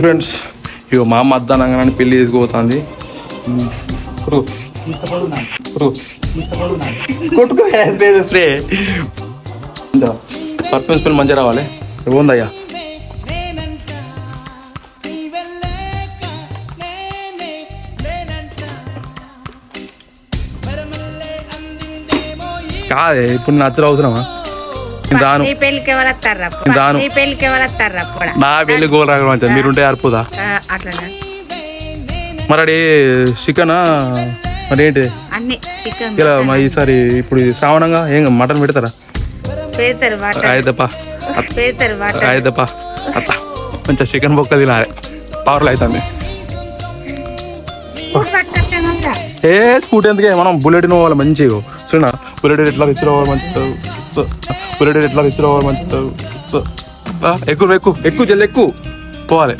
Friends ఇగో మా అమ్మ అద్దానంగానే పెళ్లి తీసుకుపోతుంది. కొట్టుకో స్ప్రే పర్ఫ్యూమ్ స్మెల్ మంచిగా రావాలి. బాగుందయ్యా. కాదే ఇప్పుడు నా అత్తలు అవుతున్నావా? రాను నా పెళ్లి గోల్ రాగడం అంటే మీరుంటే సరిపోదా? మరి అది చికెన్ మరి ఏంటి ఇలా ఈసారి ఇప్పుడు శ్రావణంగా ఏం మటన్ పెడతారా? అయితేపా అయితేపా అత్త మంచిగా చికెన్ బొక్క తినాలి. పవర్లు అవుతుంది. ఏ స్కూటీ ఎందుకే మనం బుల్లెట్ పోవాలి మంచిగా. చూడ బుల్లెట్ ఎట్లా తెచ్చిరావాలి మంచి బుల్లెట్ ఎట్లా తెచ్చిరావాలి మంచి ఎక్కువ ఎక్కువ ఎక్కువ జల్ది ఎక్కువ పోవాలి.